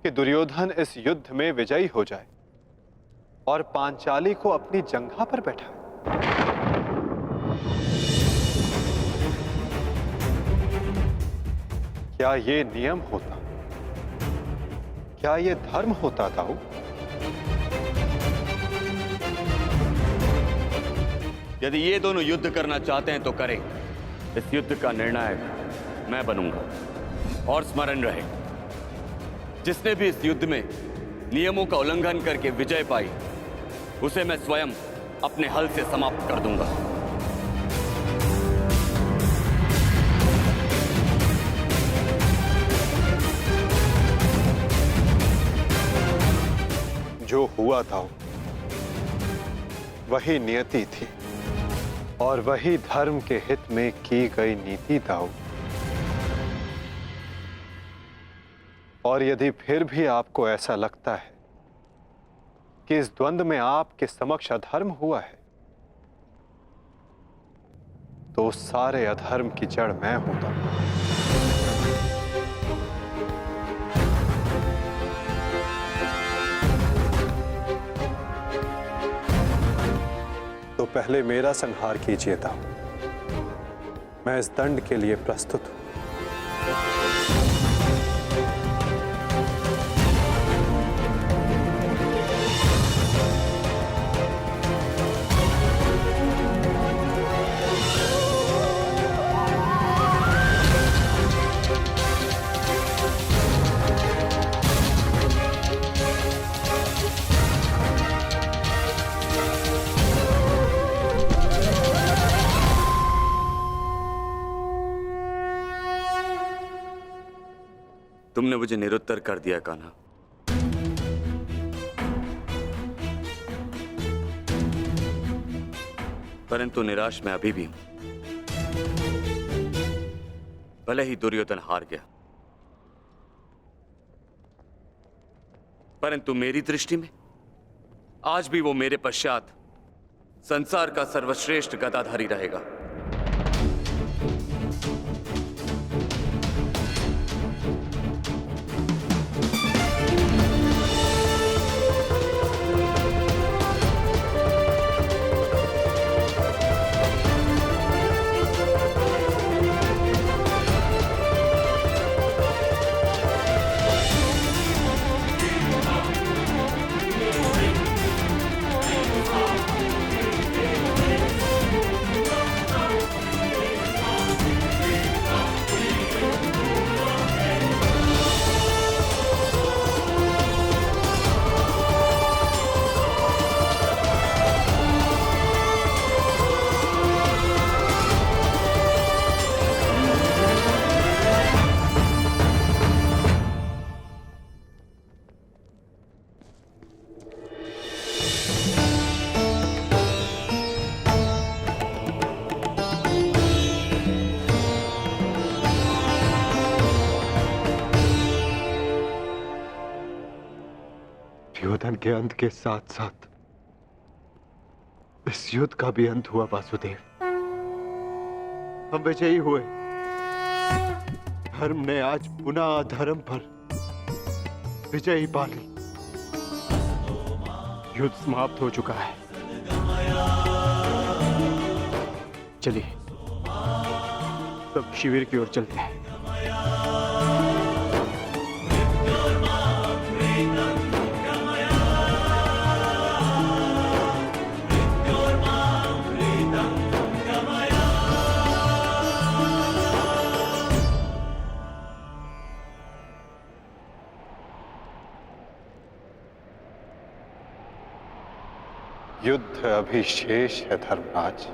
कि दुर्योधन इस युद्ध में विजयी हो जाए और पांचाली को अपनी जंघा पर बैठाए। क्या ये नियम होता? क्या ये धर्म होता दाऊ? यदि ये दोनों युद्ध करना चाहते हैं तो करें। इस युद्ध का निर्णायक मैं बनूंगा। और स्मरण रहे, जिसने भी इस युद्ध में नियमों का उल्लंघन करके विजय पाई, उसे मैं स्वयं अपने हल से समाप्त कर दूंगा। जो हुआ था वही नियति थी और वही धर्म के हित में की गई नीति दाऊ। और यदि फिर भी आपको ऐसा लगता है कि इस द्वंद्व में आपके समक्ष अधर्म हुआ है, तो उस सारे अधर्म की जड़ मैं हूं दाऊ। तो पहले मेरा संहार कीजिए दाऊ। मैं इस दंड के लिए प्रस्तुत हूं। तुमने मुझे निरुत्तर कर दिया कान्हा। परंतु निराश मैं अभी भी हूं। भले ही दुर्योधन हार गया, परंतु मेरी दृष्टि में आज भी वो मेरे पश्चात संसार का सर्वश्रेष्ठ गदाधारी रहेगा। दुर्योधन के अंत के साथ साथ इस युद्ध का भी अंत हुआ वासुदेव। हम विजयी हुए। धर्म ने आज पुनः अधर्म पर विजयी पा ली। युद्ध समाप्त हो चुका है। चलिए सब शिविर की ओर चलते हैं। युद्ध अभी शेष है धर्मराज।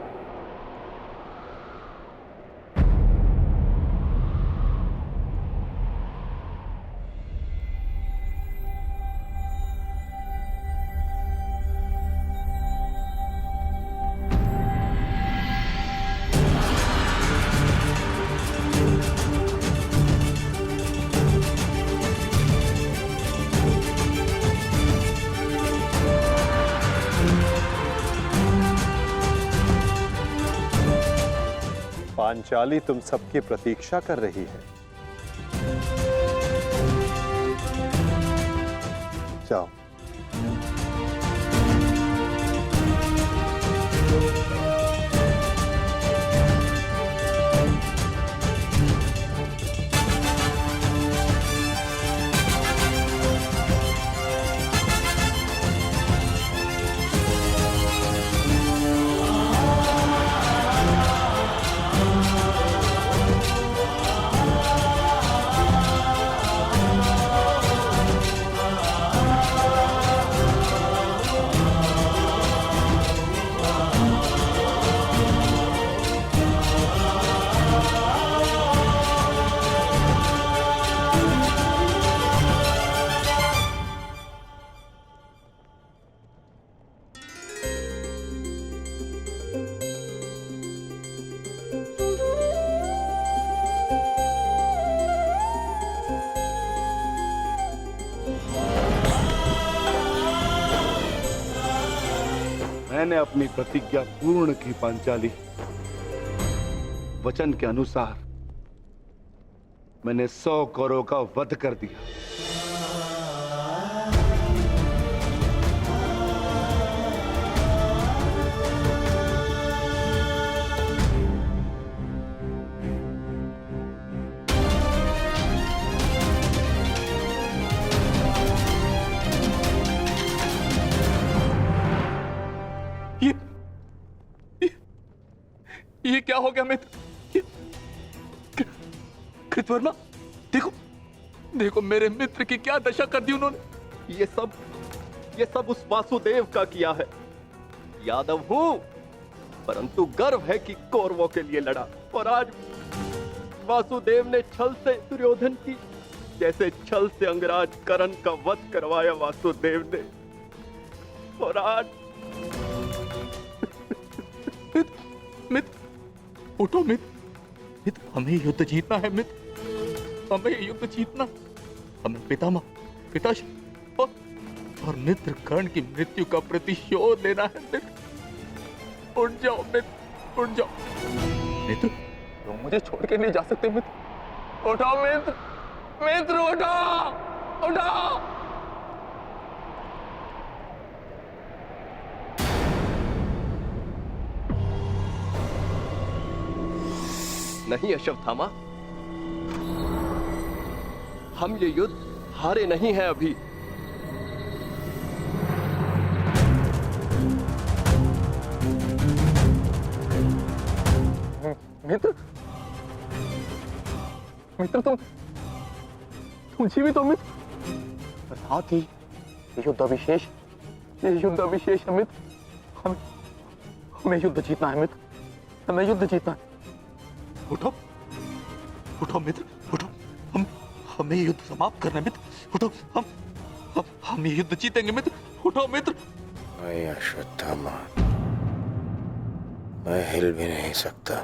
पांचाली तुम सबकी प्रतीक्षा कर रही है। जाओ। मैंने अपनी प्रतिज्ञा पूर्ण की पांचाली। वचन के अनुसार मैंने 100 कौरवों का वध कर दिया। ये क्या हो गया मित्र? कृतवर्मा, देखो देखो मेरे मित्र की क्या दशा कर दी उन्होंने। ये सब उस वासुदेव का किया है। यादव हूं, परंतु गर्व है कि कौरवों के लिए लड़ा। और आज वासुदेव ने छल से दुर्योधन की जैसे छल से अंगराज कर्ण का वध करवाया वासुदेव ने। और आज मित्र उठो मित्र, हमें युद्ध जीतना है मित्र, हमें युद्ध जीतना। हमें पिताश्री और मित्र कर्ण की मृत्यु का प्रतिशोध लेना है मित्र। उठ जाओ मित्र, उठ जाओ मित्र, तुम मुझे छोड़ के नहीं जा सकते मित्र। उठो मित्र, मित्र उठो, उठो। नहीं अश्वत्थामा, हम ये युद्ध हारे नहीं हैं अभी। मित्र, मित्र तुम जीवित हो मित्र। साथ ही ये युद्ध अविशेष है मित्र। हमें युद्ध जीतना है मित्र, हमें युद्ध जीतना है। उठो उठो मित्र, उठो, हमें युद्ध समाप्त करना है मित्र। उठो, हम ये युद्ध जीतेंगे मित्र। उठो मित्र। मैं अश्वत्थामा, मैं हिल भी नहीं सकता।